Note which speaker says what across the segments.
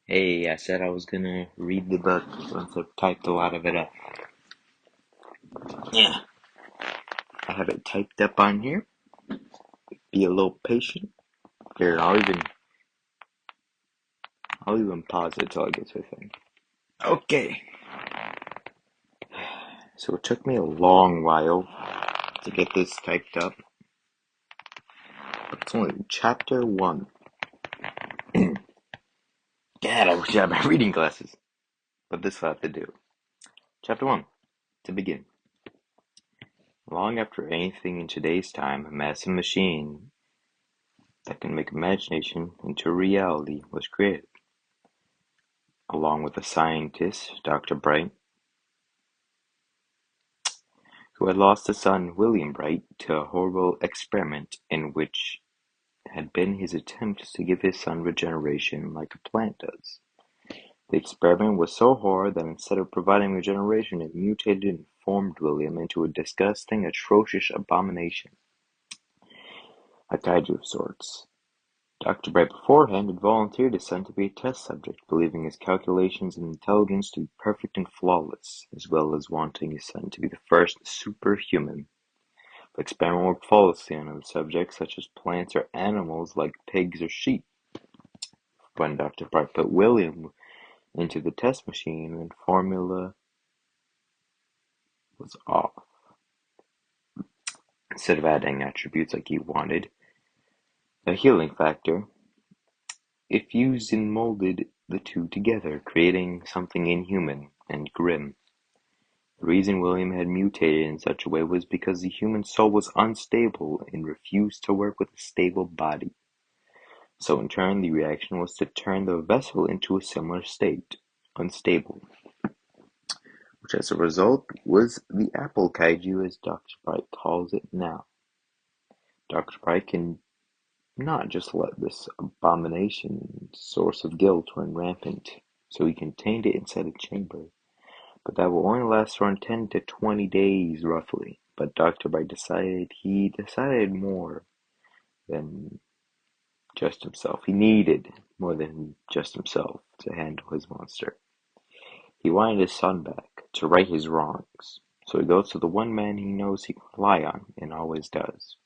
Speaker 1: Hey, I said I was gonna read the book once I've typed a lot of it up. Yeah, I have it typed up on here. Be a little patient. Here, I'll even pause it till I get to the thing. Okay. So it took me a long while to get this typed up. But it's only chapter 1. God, I wish I had my reading glasses. But this will have to do. Chapter 1. To begin. Long after anything in today's time, a massive machine that can make imagination into reality was created. Along with a scientist, Dr. Bright, who had lost his son William Bright to a horrible experiment in which had been his attempt to give his son regeneration like a plant does. The experiment was so horrid that instead of providing regeneration, it mutated and formed William into a disgusting, atrocious abomination. A kaiju of sorts. Dr. Bright beforehand had volunteered his son to be a test subject, believing his calculations and intelligence to be perfect and flawless, as well as wanting his son to be the first superhuman. The experiment worked flawlessly on other subjects, such as plants or animals like pigs or sheep. When Dr. Bright put William into the test machine, the formula was off. Instead of adding attributes like he wanted, a healing factor, it fused and molded the two together, creating something inhuman and grim. The reason William had mutated in such a way was because the human soul was unstable and refused to work with a stable body. So in turn, the reaction was to turn the vessel into a similar state, unstable, which as a result was the Apple Kaiju as Dr. Bright calls it now. Dr. Bright can not just let this abomination, source of guilt, run rampant, so he contained it inside a chamber. But that will only last around 10 to 20 days, roughly. But Dr. Bright decided more than just himself. He needed more than just himself to handle his monster. He wanted his son back, to right his wrongs. So he goes to the one man he knows he can rely on, and always does.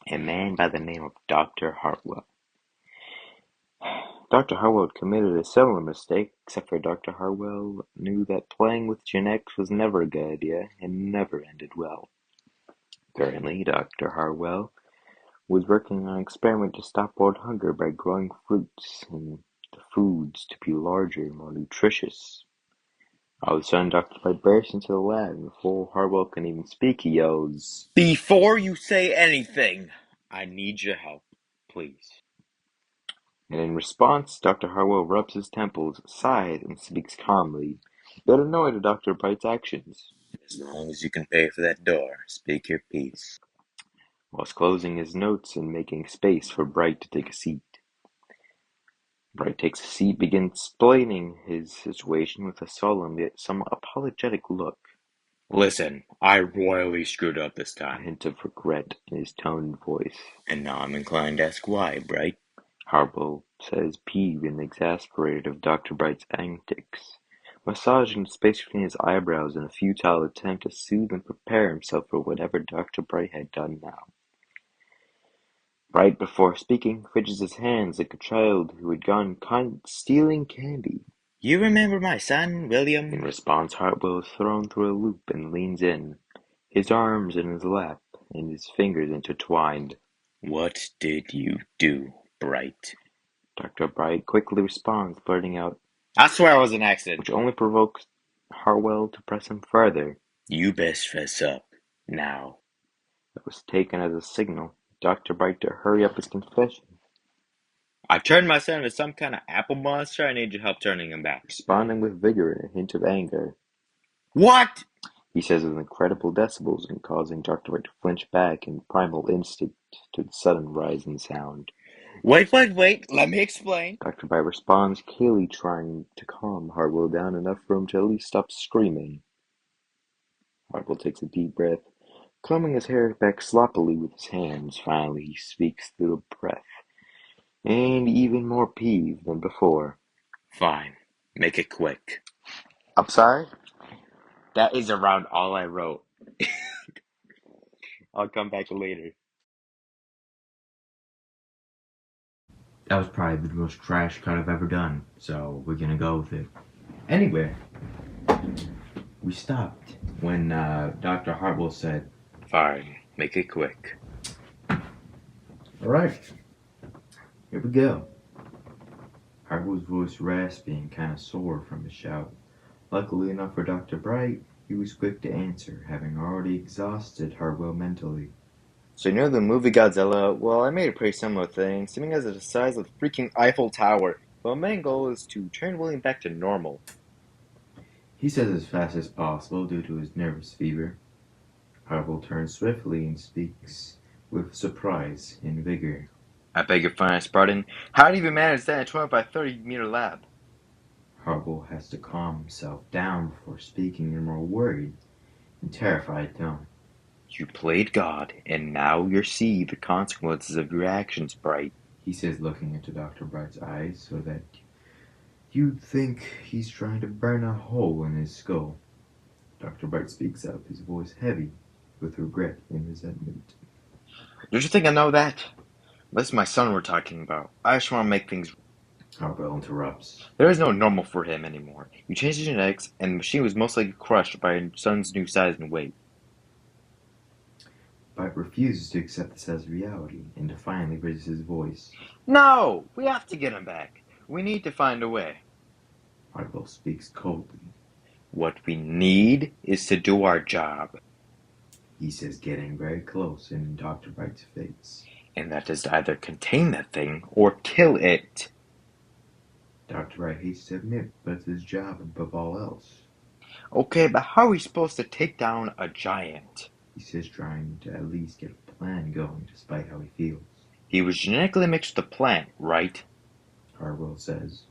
Speaker 1: A man by the name of Dr. Hartwell. Dr. Hartwell had committed a similar mistake, except for Dr. Hartwell knew that playing with Gen X was never a good idea, and never ended well. Currently, Dr. Hartwell was working on an experiment to stop world hunger by growing fruits and the foods to be larger and more nutritious. All of a sudden, Dr. Bright bursts into the lab, and before Hartwell can even speak, he yells, "Before you say anything, I need your help, please." And in response, Dr. Hartwell rubs his temples, sighs, and speaks calmly, but annoyed at Dr. Bright's actions. "As long as you can pay for that door, speak your piece," whilst closing his notes and making space for Bright to take a seat. Bright takes a seat, begins explaining his situation with a solemn yet somewhat apologetic look. "Listen, I royally screwed up this time," a hint of regret in his tone and voice. "And now I'm inclined to ask why, Bright," Hartwell says, peeved and exasperated of Dr. Bright's antics, massaging the space between his eyebrows in a futile attempt to soothe and prepare himself for whatever Dr. Bright had done now. Bright, before speaking, fidgets his hands like a child who had gone stealing candy. "You remember my son, William?" In response, Hartwell is thrown through a loop and leans in, his arms in his lap and his fingers intertwined. "What did you do, Bright?" Dr. Bright quickly responds, blurting out, "I swear it was an accident," which only provokes Hartwell to press him further. "You best fess up, now." That was taken as a signal Dr. Bright to hurry up his confession. "I've turned my son into some kind of apple monster. I need your help turning him back." Responding with vigor and a hint of anger. "What?" he says with incredible decibels and causing Dr. Bright to flinch back in primal instinct to the sudden rise in sound. Wait, let me explain." Dr. Bright responds, clearly trying to calm Hartwell down enough for him to at least stop screaming. Hartwell takes a deep breath, combing his hair back sloppily with his hands. Finally, he speaks through a breath, and even more peeved than before. Fine. Make it quick. I'm sorry? That is around all I wrote. I'll come back later.
Speaker 2: That was probably the most trash cut I've ever done, so we're gonna go with it. Anyway, we stopped when Dr. Hartwell said,
Speaker 1: Fine. Make it quick.
Speaker 2: "Alright, here we go." Hartwell's voice raspy and kind of sore from his shout. Luckily enough for Dr. Bright, he was quick to answer, having already exhausted Hartwell mentally.
Speaker 1: So you know the movie Godzilla? Well, I made a pretty similar thing, seeming as the size of the freaking Eiffel Tower. But my main goal is to turn William back to normal.
Speaker 2: He says as fast as possible due to his nervous fever. Hartwell turns swiftly and speaks with surprise and vigor.
Speaker 1: I beg your pardon, Spartan. How do you even manage that in a 20 by 30-meter lab?
Speaker 2: Hartwell has to calm himself down before speaking in a more worried and terrified tone.
Speaker 1: You played God, and now you see the consequences of your actions, Bright.
Speaker 2: He says, looking into Dr. Bright's eyes so that you'd think he's trying to burn a hole in his skull. Dr. Bright speaks up, his voice heavy with regret and resentment.
Speaker 1: Don't you think I know that? This is my son we're talking about. I just want to make things.
Speaker 2: Hartwell interrupts.
Speaker 1: There is no normal for him anymore. You changed the genetics, and the machine was most likely crushed by your son's new size and weight.
Speaker 2: Bright refuses to accept this as reality and defiantly raises his voice.
Speaker 1: No! We have to get him back. We need to find a way.
Speaker 2: Hartwell speaks coldly.
Speaker 1: What we need is to do our job.
Speaker 2: He says, getting very close in Dr. Bright's face.
Speaker 1: And that is to either contain that thing or kill it.
Speaker 2: Dr. Bright hates to admit, but it's his job above all else.
Speaker 1: Okay, but how are we supposed to take down a giant?
Speaker 2: He says, trying to at least get a plan going despite how he feels.
Speaker 1: He was genetically mixed with a plant, right?
Speaker 2: Hartwell says.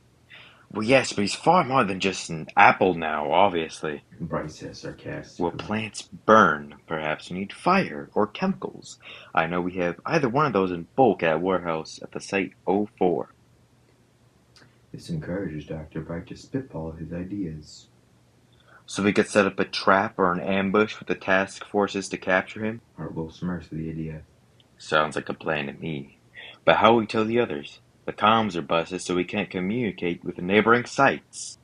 Speaker 1: Well, yes, but he's far more than just an apple now, obviously.
Speaker 2: Bright says sarcastically.
Speaker 1: Will plants burn? Perhaps we need fire or chemicals. I know we have either one of those in bulk at a warehouse at the Site 04.
Speaker 2: This encourages Dr. Bright to spitball his ideas.
Speaker 1: So we could set up a trap or an ambush with the task forces to capture him?
Speaker 2: Hartwell smirks at the idea.
Speaker 1: Sounds like a plan to me. But how will we tell the others? The comms are busted so we can't communicate with the neighboring sites.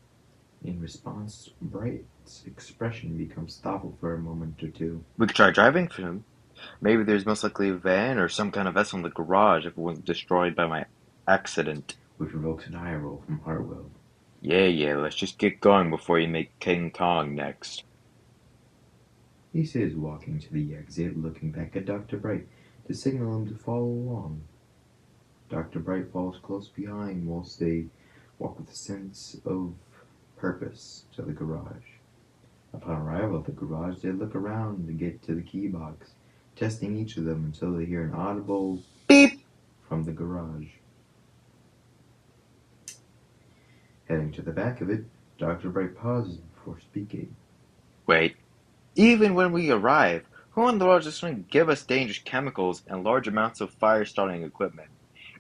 Speaker 2: In response, Bright's expression becomes thoughtful for a moment or two.
Speaker 1: We could try driving for him. Maybe there's most likely a van or some kind of vessel in the garage if it wasn't destroyed by my accident.
Speaker 2: Which provokes an eye roll from Hartwell.
Speaker 1: Yeah, let's just get going before you make King Kong next.
Speaker 2: He says, walking to the exit, looking back at Dr. Bright to signal him to follow along. Dr. Bright falls close behind whilst they walk with a sense of purpose to the garage. Upon arrival at the garage, they look around to get to the key box, testing each of them until they hear an audible
Speaker 1: beep
Speaker 2: from the garage. Heading to the back of it, Dr. Bright pauses before speaking.
Speaker 1: Wait, even when we arrive, who in the world is just going to give us dangerous chemicals and large amounts of fire-starting equipment?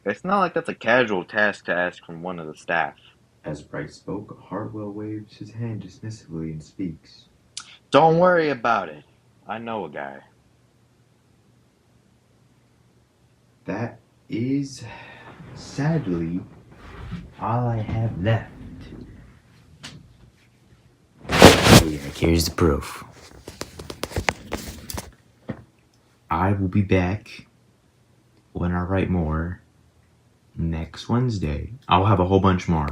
Speaker 1: It's not like that's a casual task to ask from one of the staff.
Speaker 2: As Bright spoke, Hartwell waves his hand dismissively and speaks.
Speaker 1: Don't worry about it. I know a guy.
Speaker 2: That is, sadly, all I have left. Oh yeah, here's the proof. I will be back when I write more next Wednesday. I'll have a whole bunch more.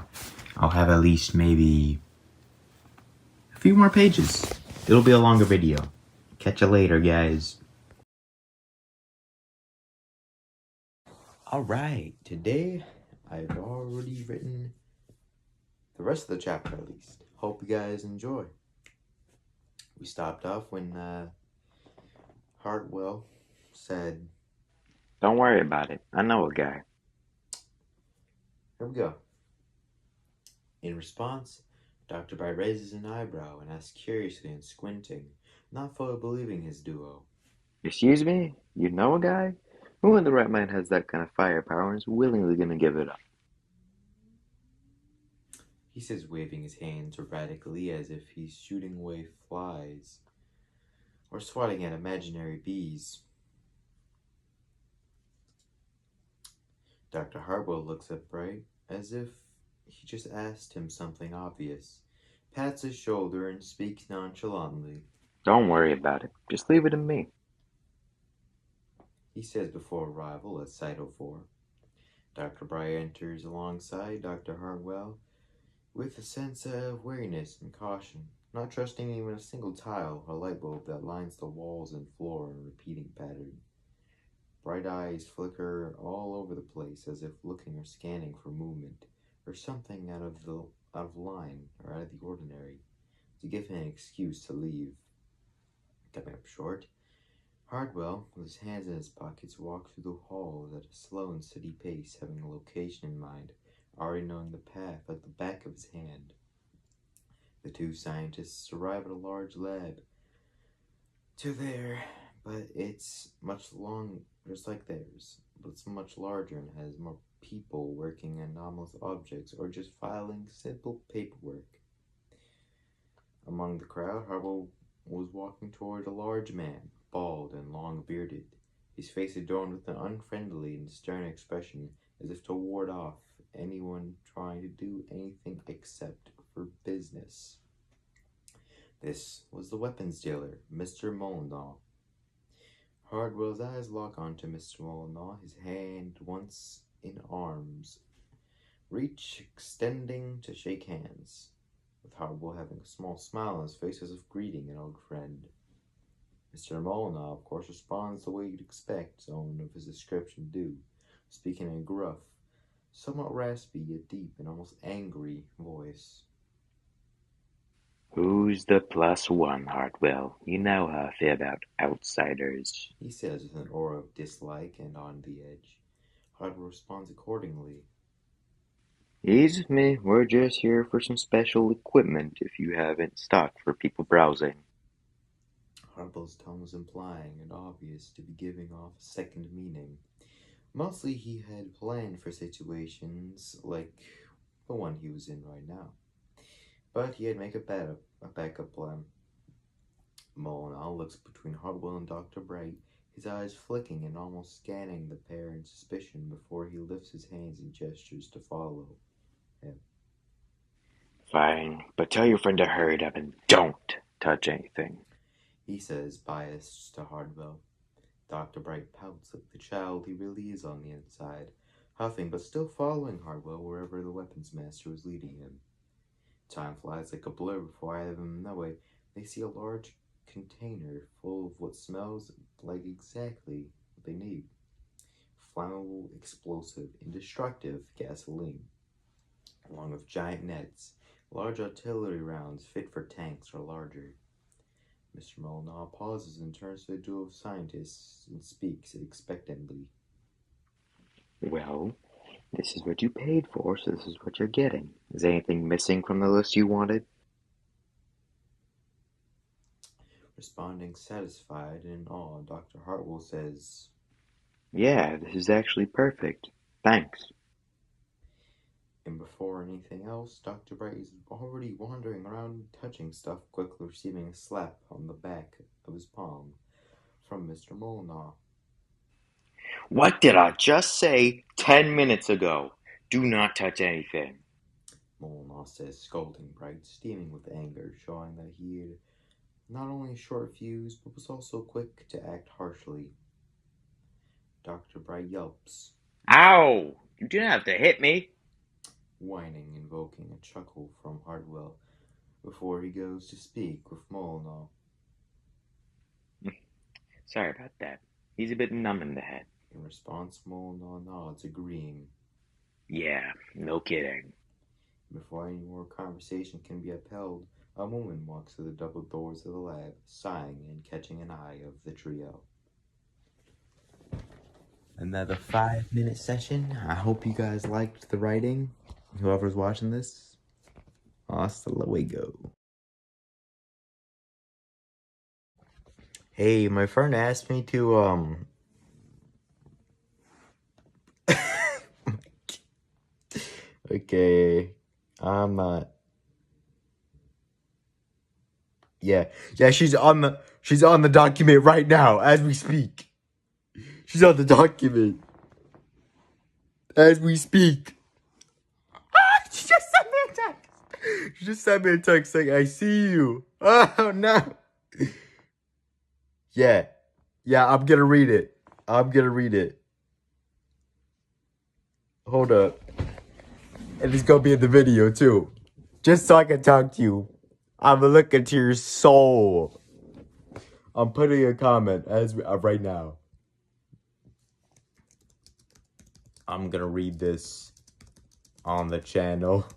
Speaker 2: I'll have at least maybe a few more pages. It'll be a longer video. Catch you later, guys. Alright, today I've already written the rest of the chapter at least. Hope you guys enjoy. We stopped off when Hartwell said,
Speaker 1: Don't worry about it. I know a guy.
Speaker 2: here we go. In response, Dr. Bright raises an eyebrow and asks curiously and squinting, not fully believing his duo.
Speaker 1: Excuse me? You know a guy? Who in the right mind has that kind of firepower and is willingly going to give it up?
Speaker 2: he says, waving his hands erratically as if he's shooting away flies or swatting at imaginary bees. Dr. Harwell looks up Bright as if he just asked him something obvious, pats his shoulder, and speaks nonchalantly.
Speaker 1: Don't worry about it. Just leave it to me.
Speaker 2: He says before arrival at Site 04. Dr. Bright enters alongside Dr. Harwell with a sense of wariness and caution, not trusting even a single tile or light bulb that lines the walls and floor in a repeating pattern. Bright eyes flicker all over the place as if looking or scanning for movement or something out of line or out of the ordinary to give him an excuse to leave. Coming up short, Hardwell, with his hands in his pockets, walks through the halls at a slow and steady pace, having a location in mind, already knowing the path like the back of his hand. The two scientists arrive at a large lab but it's just like theirs, but it's much larger and has more people working on anomalous objects or just filing simple paperwork. Among the crowd, Harwell was walking toward a large man, bald and long-bearded, his face adorned with an unfriendly and stern expression as if to ward off anyone trying to do anything except for business. This was the weapons dealer, Mr. Molyneux. Hardwell's eyes lock onto Mr. Molyneux, his hand once in arms, reach extending to shake hands, with Hardwell having a small smile on his face as if greeting an old friend. Mr. Molyneux, of course, responds the way you'd expect someone of his description to do, speaking in a gruff, somewhat raspy yet deep and almost angry voice.
Speaker 1: Who's the +1, Hartwell? You know how I feel about outsiders,
Speaker 2: he says with an aura of dislike and on the edge. Hardwell responds accordingly.
Speaker 1: Ease with me. We're just here for some special equipment if you haven't stock for people browsing.
Speaker 2: Hardwell's tone was implying and obvious to be giving off a second meaning. Mostly he had planned for situations like the one he was in right now. But he had to make a backup plan. Molyneux looks between Hardwell and Dr. Bright, his eyes flicking and almost scanning the pair in suspicion before he lifts his hands and gestures to follow him.
Speaker 1: Fine, but tell your friend to hurry up and don't touch anything,
Speaker 2: he says, biased to Hardwell. Dr. Bright pouts like the child he really is on the inside, huffing but still following Hardwell wherever the weapons master was leading him. Time flies like a blur before either of them know it. They see a large container full of what smells like exactly what they need. Flammable, explosive, and destructive gasoline, along with giant nets, large artillery rounds fit for tanks or larger. Mr. Molyneux pauses and turns to the duo of scientists and speaks expectantly.
Speaker 1: Well, this is what you paid for, so this is what you're getting. Is anything missing from the list you wanted?
Speaker 2: Responding satisfied and in awe, Dr. Hartwell says,
Speaker 1: Yeah, this is actually perfect. Thanks.
Speaker 2: and before anything else, Dr. Bright is already wandering around touching stuff, quickly receiving a slap on the back of his palm from Mr. Molyneux.
Speaker 1: What did I just say 10 minutes ago? Do not touch anything.
Speaker 2: Molyneux says, scolding Bright, steaming with anger, showing that he had not only a short fuse, but was also quick to act harshly. Dr. Bright yelps.
Speaker 1: Ow! You didn't have to hit me.
Speaker 2: Whining, invoking a chuckle from Hardwell before he goes to speak with Molyneux.
Speaker 1: Sorry about that. He's a bit numb in the head.
Speaker 2: In response, Molyneux nods, agreeing.
Speaker 1: Yeah, no kidding.
Speaker 2: Before any more conversation can be upheld, a woman walks through the double doors of the lab, sighing and catching an eye of the trio. Another 5-minute session. I hope you guys liked the writing. Whoever's watching this, hasta luego. Hey, my friend asked me to, Okay. I'm not. Yeah, she's on the document right now as we speak. She's on the document as we speak. She just sent me a text. She just sent me a text saying, "I see you." Oh no. Yeah, I'm gonna read it. Hold up, and it's gonna be in the video too, just so I can talk to you. I'm gonna look into your soul. I'm putting a comment as right now. I'm gonna read this on the channel.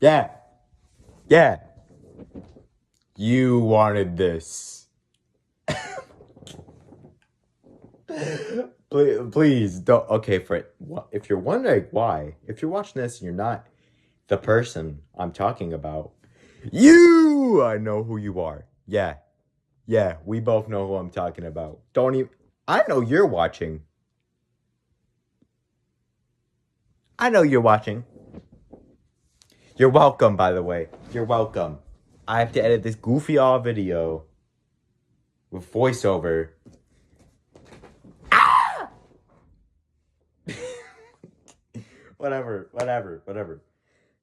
Speaker 2: Yeah. You wanted this. Please don't. Okay, if you're wondering why, if you're watching this and you're not the person I'm talking about, I know who you are. Yeah, we both know who I'm talking about. I know you're watching. I know you're watching. You're welcome, by the way. You're welcome. I have to edit this goofy all video with voiceover. Ah! Whatever.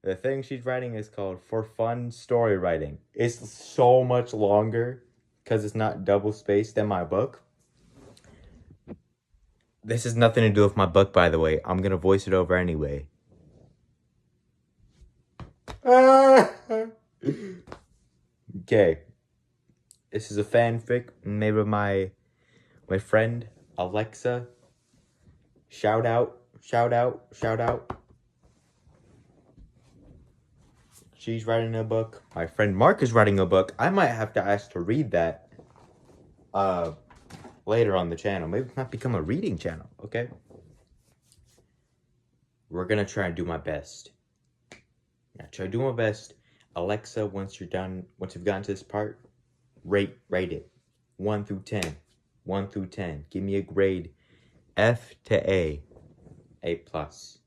Speaker 2: The thing she's writing is called For Fun Story Writing. It's so much longer because it's not double spaced than my book. This has nothing to do with my book, by the way. I'm going to voice it over anyway. Okay. This is a fanfic made with my friend, Alexa. Shout out. She's writing a book. My friend Mark is writing a book. I might have to ask to read that later on the channel. Maybe it might become a reading channel, okay? We're gonna try and do my best. Alexa, once you've gotten to this part, rate it. 1 through 10. 1 through 10. Give me a grade. F to A. A plus.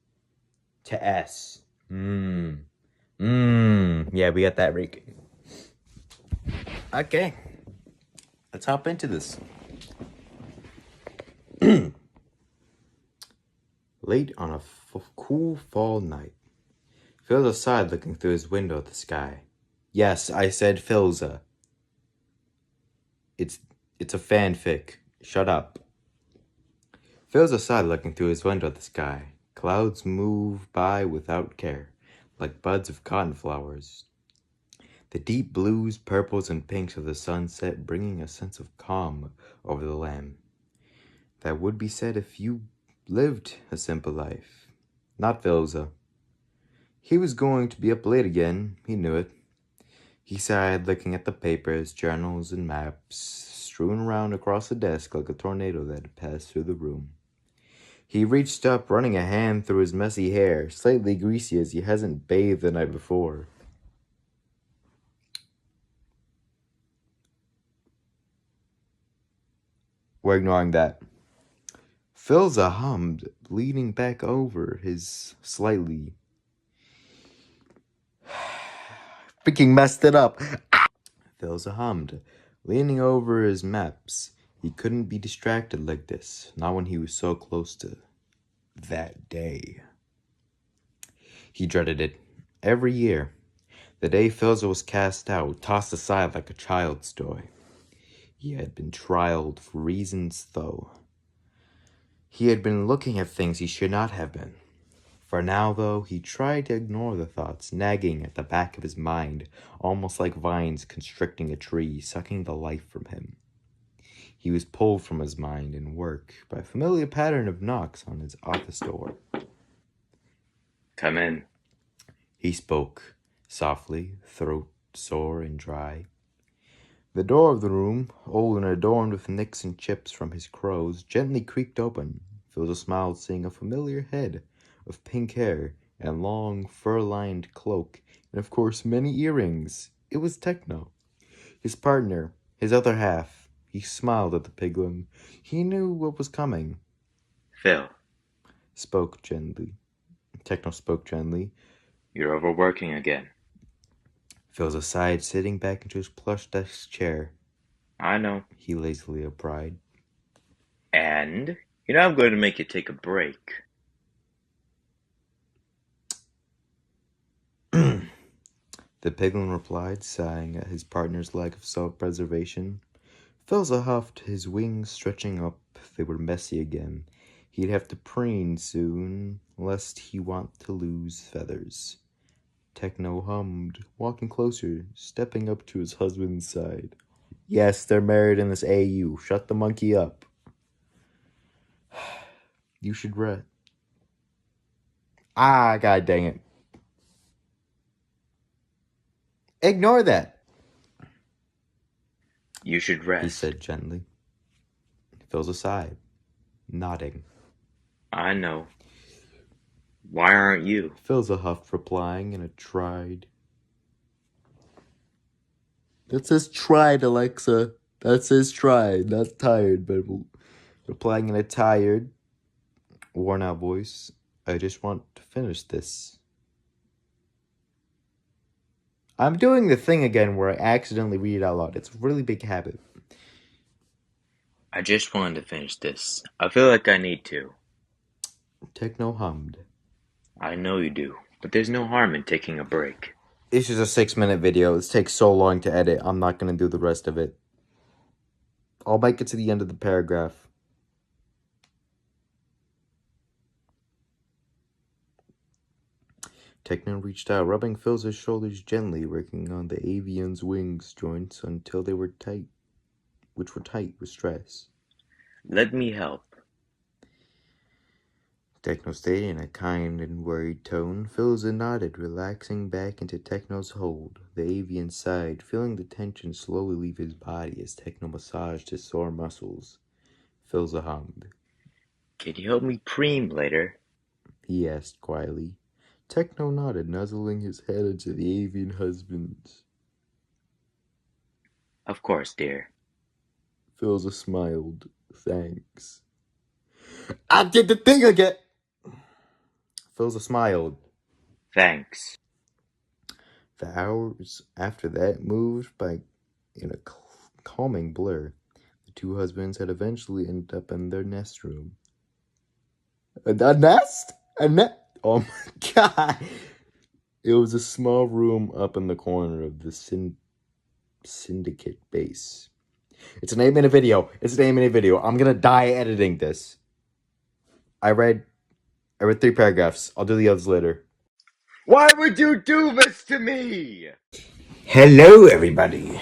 Speaker 2: To S. Yeah, we got that right. Okay. Let's hop into this. Late on a cool fall night, Philza sighed, looking through his window at the sky. Yes, I said Philza. It's a fanfic. Shut up. Philza sighed, looking through his window at the sky. Clouds move by without care, like buds of cotton flowers. The deep blues, purples, and pinks of the sunset bringing a sense of calm over the land. That would be said if you lived a simple life. Not Philza. He was going to be up late again, he knew it. He sighed, looking at the papers, journals, and maps strewn around across the desk like a tornado that had passed through the room. He reached up, running a hand through his messy hair, slightly greasy as he hasn't bathed the night before. We're ignoring that. Philza hummed, leaning back over his slightly... Freaking messed it up. Philza hummed, leaning over his maps. He couldn't be distracted like this, not when he was so close to that day. He dreaded it. Every year, the day Philza was cast out, tossed aside like a child's toy. He had been trialed for reasons, though. He had been looking at things he should not have been. For now, though, he tried to ignore the thoughts nagging at the back of his mind, almost like vines constricting a tree, sucking the life from him. He was pulled from his mind and work by a familiar pattern of knocks on his office door.
Speaker 1: Come in,
Speaker 2: he spoke, softly, throat sore and dry. The door of the room, old and adorned with nicks and chips from his crows, gently creaked open. Philza smiled, seeing a familiar head of pink hair and long, fur-lined cloak, and of course many earrings. It was Techno, his partner, his other half. He smiled at the piglin. He knew what was coming.
Speaker 1: Phil
Speaker 2: spoke gently. Techno spoke gently.
Speaker 1: You're overworking again.
Speaker 2: Phil's aside, sitting back into his plush desk chair.
Speaker 1: I know.
Speaker 2: He lazily replied.
Speaker 1: And, I'm going to make you take a break.
Speaker 2: The piglin replied, sighing at his partner's lack of self-preservation. Philza huffed, his wings stretching up. They were messy again. He'd have to preen soon, lest he want to lose feathers. Techno hummed, walking closer, stepping up to his husband's side. Yes, they're married in this AU. Shut the monkey up. You should rest. Ah, god dang it. Ignore that,
Speaker 1: You should rest.
Speaker 2: he said gently. Philza sighed, nodding.
Speaker 1: I know. Why aren't you?
Speaker 2: Philza huffed, replying in a tried. That says tried, Alexa. That says tried, not tired, but replying in a tired, worn out voice. I just want to finish this. I'm doing the thing again where I accidentally read it out loud. It's a really big habit.
Speaker 1: I just wanted to finish this. I feel like I need to.
Speaker 2: Techno hummed.
Speaker 1: I know you do, but there's no harm in taking a break.
Speaker 2: This is a 6-minute video. This takes so long to edit. I'm not going to do the rest of it. I'll make it to the end of the paragraph. Techno reached out, rubbing Phil's shoulders gently, working on the avian's wings joints until they were tight, which were tight with stress.
Speaker 1: Let me help.
Speaker 2: Techno stated in a kind and worried tone. Philza nodded, relaxing back into Techno's hold. The avian sighed, feeling the tension slowly leave his body as Techno massaged his sore muscles. Philza hummed.
Speaker 1: Can you help me preen later?
Speaker 2: He asked quietly. Techno nodded, nuzzling his head into the avian husband's.
Speaker 1: Of course, dear.
Speaker 2: Philza smiled. Thanks. I did the thing again! Philza smiled.
Speaker 1: Thanks.
Speaker 2: The hours after that moved by in a calming blur. The two husbands had eventually ended up in their nest room. A nest? A nest? Oh my god! It was a small room up in the corner of the syndicate base. It's an 8-minute video. I'm gonna die editing this. I read 3 paragraphs. I'll do the others later.
Speaker 1: Why would you do this to me?
Speaker 2: Hello, everybody.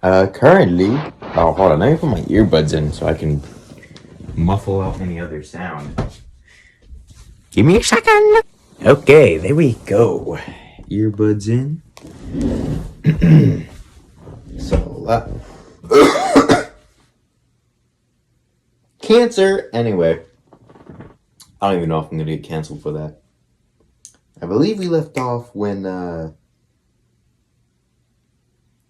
Speaker 2: Currently... Oh, hold on. Let me put my earbuds in so I can muffle out any other sound. Give me a second. Okay, there we go. Earbuds in. So, cancer! Anyway. I don't even know if I'm gonna get canceled for that. I believe we left off when,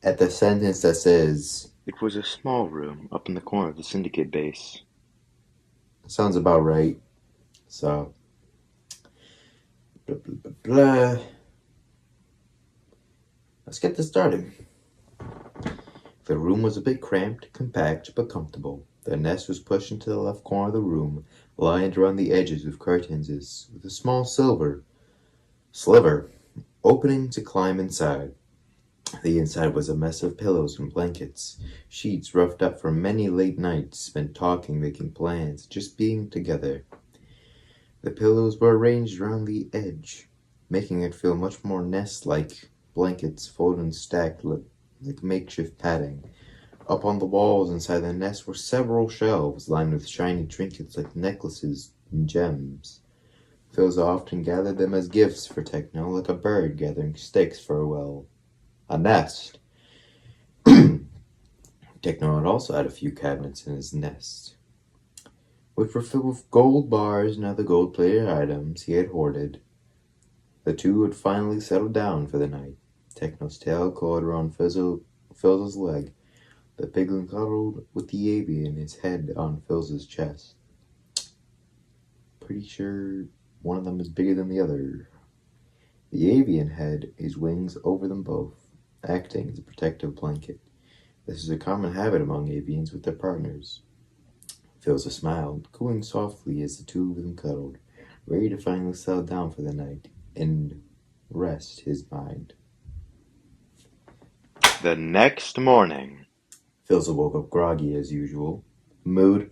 Speaker 2: at the sentence that says...
Speaker 1: It was a small room up in the corner of the syndicate base.
Speaker 2: Sounds about right. So... Blah, blah, blah, blah. Let's get this started. The room was a bit cramped, compact, but comfortable. The nest was pushed into the left corner of the room, lined around the edges with curtains, with a small sliver opening to climb inside. The inside was a mess of pillows and blankets, sheets roughed up from many late nights spent talking, making plans, just being together. The pillows were arranged around the edge, making it feel much more nest-like, blankets folded and stacked like makeshift padding. Up on the walls inside the nest were several shelves lined with shiny trinkets like necklaces and gems. Philza often gathered them as gifts for Techno, like a bird gathering sticks for a nest. Techno had also had a few cabinets in his nest, which were filled with gold bars and other gold-plated items he had hoarded. The two had finally settled down for the night. Techno's tail coiled around Philza's leg. The piglin cuddled with the avian, his head on Philza's chest. Pretty sure one of them is bigger than the other. The avian had his wings over them both, acting as a protective blanket. This is a common habit among avians with their partners. Philza smiled, cooing softly as the two of them cuddled, ready to finally settle down for the night and rest his mind.
Speaker 1: The next morning,
Speaker 2: Philza woke up groggy as usual. Mood?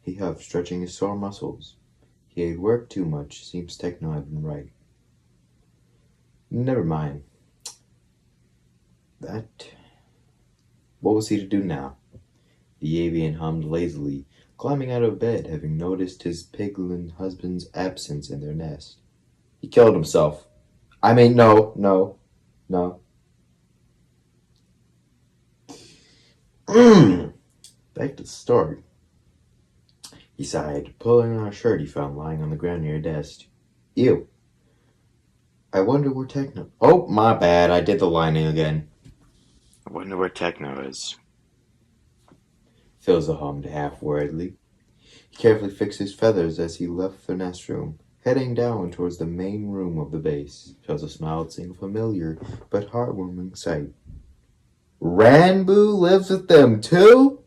Speaker 2: He huffed, stretching his sore muscles. He had worked too much. Seems Techno had been right. Never mind. That. What was he to do now? The avian hummed lazily, climbing out of bed, having noticed his piglin husband's absence in their nest. He killed himself. I mean, no. Back to the story. He sighed, pulling on a shirt he found lying on the ground near a desk. Ew. I wonder where Techno... Oh, my bad. I did the lining again.
Speaker 1: I wonder where Techno is.
Speaker 2: Philza hummed half-worriedly. He carefully fixed his feathers as he left the nest room, heading down towards the main room of the base. Philza smiled, seeing a familiar but heartwarming sight. Ranboo lives with them, too?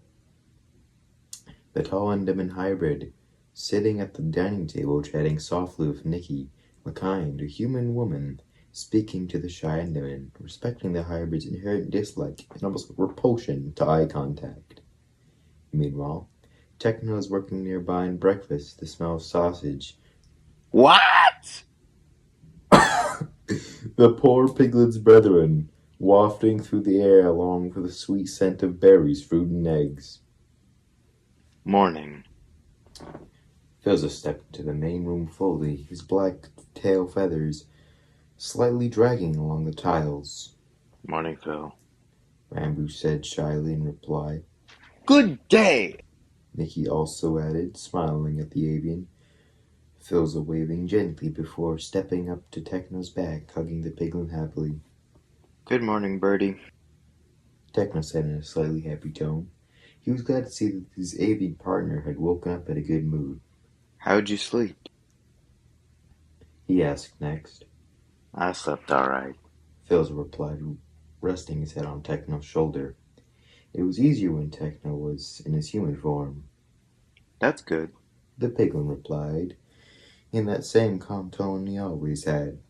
Speaker 2: The tall Enderman hybrid, sitting at the dining table chatting softly with Nikki, a kind, human woman, speaking to the shy Enderman, respecting the hybrid's inherent dislike and almost repulsion to eye contact. Meanwhile, Techno is working nearby in breakfast, the smell of sausage.
Speaker 1: What?
Speaker 2: The poor piglet's brethren, wafting through the air along with the sweet scent of berries, fruit, and eggs.
Speaker 1: Morning.
Speaker 2: Philza stepped into the main room fully, his black tail feathers slightly dragging along the tiles.
Speaker 1: Morning, Phil.
Speaker 2: Ranboo said shyly in reply.
Speaker 1: Good day!
Speaker 2: Nikki also added, smiling at the avian. Philza waving gently before stepping up to Techno's back, hugging the piglin happily.
Speaker 1: Good morning, Birdie.
Speaker 2: Techno said in a slightly happy tone. He was glad to see that his avian partner had woken up in a good mood.
Speaker 1: How'd you sleep?
Speaker 2: He asked next.
Speaker 1: I slept all right.
Speaker 2: Philza replied, resting his head on Techno's shoulder. It was easier when Techno was in his human form.
Speaker 1: That's good.
Speaker 2: The piglin replied, in that same calm tone he always had.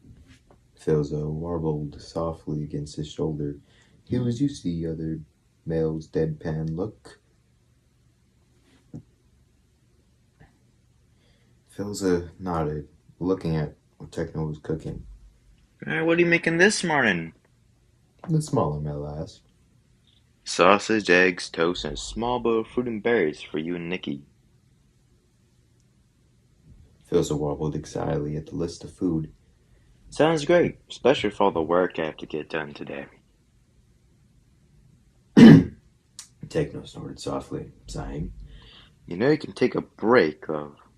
Speaker 2: Philza warbled softly against his shoulder. He was used to the other male's deadpan look. Philza nodded, looking at what Techno was cooking.
Speaker 1: What are you making this morning?
Speaker 2: The smaller male asked.
Speaker 1: Sausage, eggs, toast, and a small bowl of fruit and berries for you and Nikki.
Speaker 2: Philza warbled excitedly at the list of food.
Speaker 1: Sounds great, especially for all the work I have to get done today.
Speaker 2: Techno snorted softly, sighing.
Speaker 1: You know you can take a break,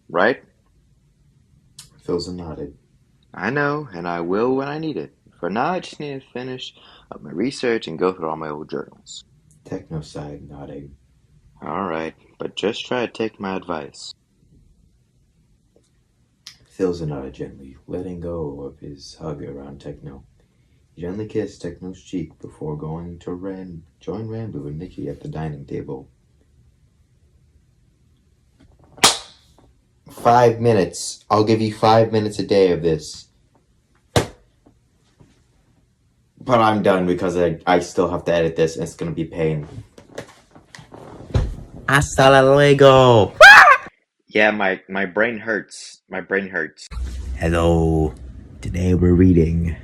Speaker 1: right?
Speaker 2: Philza nodded.
Speaker 1: I know, and I will when I need it. For now, I just need to finish up my research and go through all my old journals.
Speaker 2: Techno sighed, nodding.
Speaker 1: All right, but just try to take my advice.
Speaker 2: Philza nodded gently, letting go of his hug around Techno. He gently kissed Techno's cheek before going to join Ranboo and Nikki at the dining table. 5 minutes. I'll give you 5 minutes a day of this. But I'm done because I still have to edit this and it's gonna be pain. Hasta luego!
Speaker 1: Yeah, my brain hurts. My brain hurts.
Speaker 2: Hello. Today we're reading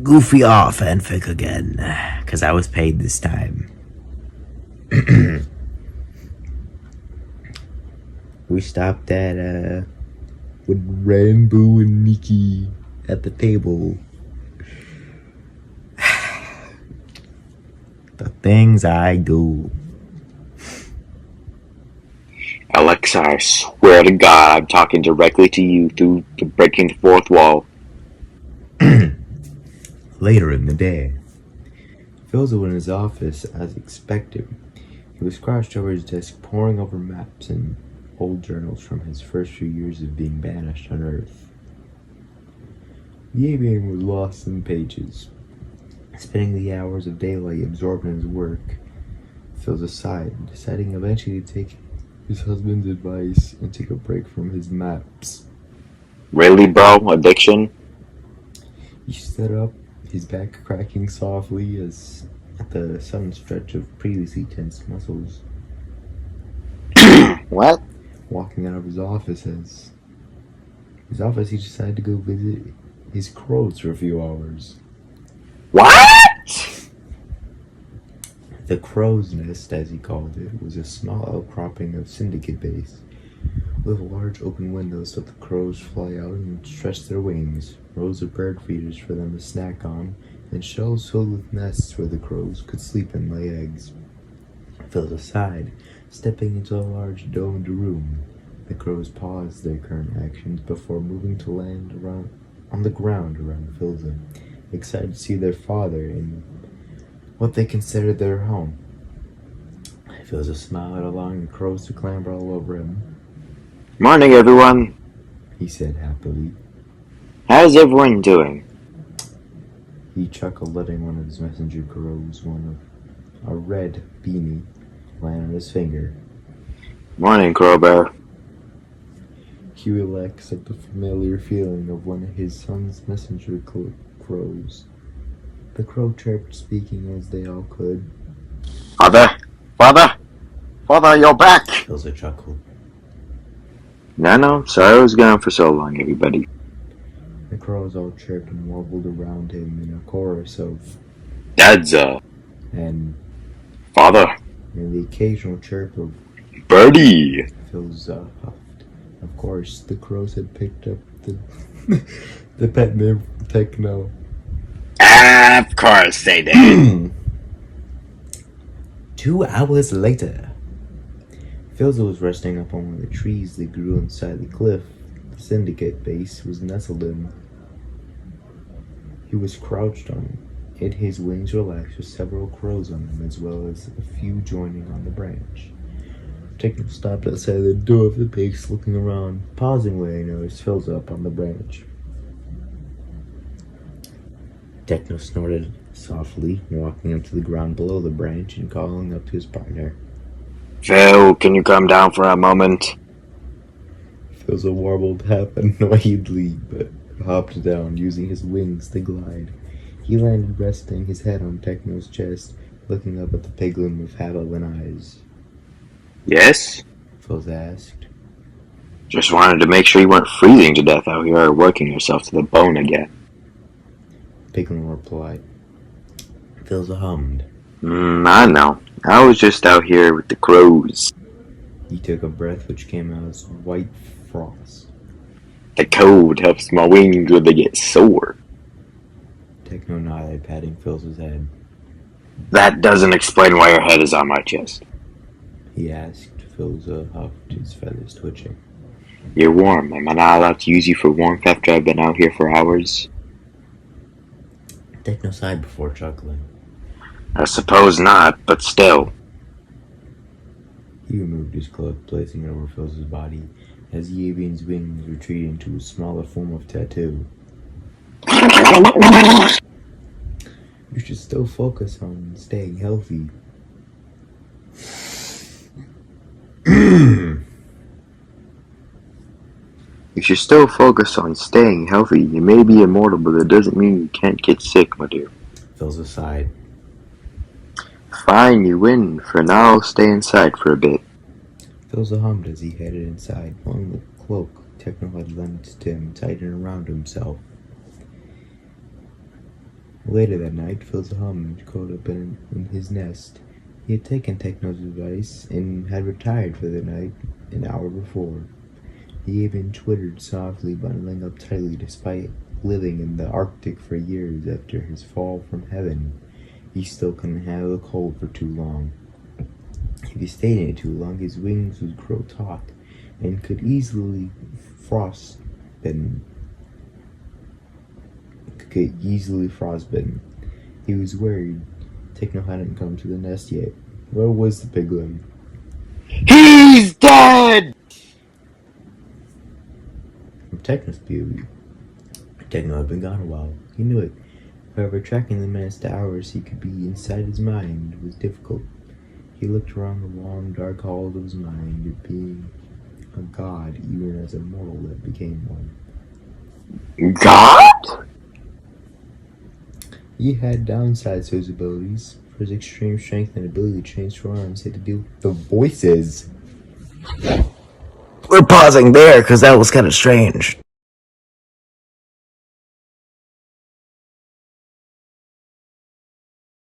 Speaker 2: Goofy Off fanfic again, because I was paid this time. We stopped at, with Ranboo and Nikki at the table. The things I do.
Speaker 1: Alexa, I swear to God, I'm talking directly to you through breaking the fourth wall.
Speaker 2: Later in the day, Philza was in his office as expected. He was crouched over his desk, poring over maps and old journals from his first few years of being banished on Earth. The avian was lost in the pages, spending the hours of daylight absorbed in his work. Phil's aside, deciding eventually to take his husband's advice and take a break from his maps.
Speaker 1: Really, bro? Addiction?
Speaker 2: He stood up, his back cracking softly as at the sudden stretch of previously tense muscles.
Speaker 1: What?
Speaker 2: Walking out of his office, he decided to go visit his crows for a few hours.
Speaker 1: What?
Speaker 2: The crow's nest, as he called it, was a small outcropping of Syndicate base, with large open windows so the crows fly out and stretch their wings, rows of bird feeders for them to snack on, and shelves filled with nests where the crows could sleep and lay eggs. Phil aside, stepping into a large domed room. The crows paused their current actions before moving to land on the ground around Philza, excited to see their father in what they considered their home. Philza smiled, allowing the crows to clamber all over him.
Speaker 1: Morning, everyone.
Speaker 2: He said happily.
Speaker 1: How's everyone doing?
Speaker 2: He chuckled, letting one of his messenger crows, a red beanie, land on his finger.
Speaker 1: Morning, Crowbear.
Speaker 2: He relaxed at the familiar feeling of one of his son's messenger crows. The crow chirped, speaking as they all could.
Speaker 1: Father, you're back!
Speaker 2: Philza chuckled.
Speaker 1: No, sorry I was gone for so long, everybody.
Speaker 2: The crows all chirped and warbled around him in a chorus of
Speaker 1: Dad's,
Speaker 2: and
Speaker 1: Father.
Speaker 2: And the occasional chirp of
Speaker 1: Birdie!
Speaker 2: Philza huffed. Of course, the crows had picked up the pet name from Techno.
Speaker 1: Of course they did.
Speaker 2: 2 hours later, Philza was resting up on one of the trees that grew inside the cliff the Syndicate base was nestled in. He was crouched on it, his wings relaxed with several crows on them, as well as a few joining on the branch. Techno stopped outside the door of the base, looking around, pausing when he noticed Philza up on the branch. Techno snorted softly, walking up to the ground below the branch and calling up to his partner.
Speaker 1: Phil, can you come down for a moment?
Speaker 2: Philza warbled half annoyedly, but hopped down, using his wings to glide. He landed, resting his head on Techno's chest, looking up at the piglin with haviland eyes.
Speaker 1: Yes?
Speaker 2: Philza asked.
Speaker 1: Just wanted to make sure you weren't freezing to death out here or working yourself to the bone again.
Speaker 2: Piglin replied. Philza hummed.
Speaker 1: I know. I was just out here with the crows.
Speaker 2: He took a breath which came out as white frost.
Speaker 1: The cold helps my wings when they get sore.
Speaker 2: Techno nodded, patting Philza's head.
Speaker 1: That doesn't explain why your head is on my chest.
Speaker 2: He asked. Philza huffed, his feathers twitching.
Speaker 1: You're warm. Am I not allowed to use you for warmth after I've been out here for hours?
Speaker 2: Techno sighed before chuckling.
Speaker 1: I suppose not, but still.
Speaker 2: He removed his cloak, placing it over Philza's body, as the avian's wings retreated into a smaller form of tattoo. You should still focus on staying healthy.
Speaker 1: You should still focus on staying healthy. You may be immortal, but that doesn't mean you can't get sick, my dear.
Speaker 2: Philza sighed.
Speaker 1: Fine, you win. For now, I'll stay inside for a bit.
Speaker 2: Philza hummed as he headed inside, pulling the cloak Techno had lent to him tightened around himself. Later that night, Philza hummed, curled up in his nest. He had taken Techno's advice and had retired for the night an hour before. He even twittered softly, bundling up tightly despite living in the Arctic for years after his fall from heaven. He still couldn't handle the cold for too long. If he stayed in it too long, his wings would grow taut and could easily frostbitten. He was worried. Techno hadn't come to the nest yet. Where was the piglin?
Speaker 1: He's dead!
Speaker 2: From Techno's POV, Techno had been gone a while. He knew it. However, tracking the minutes to hours he could be inside his mind was difficult. He looked around the long, dark halls of his mind, being a god even as a mortal that became one.
Speaker 1: God?
Speaker 2: He had downsides to his abilities. For his extreme strength and ability to change to arms, he had to deal with the voices.
Speaker 3: We're pausing there because that was kind of strange.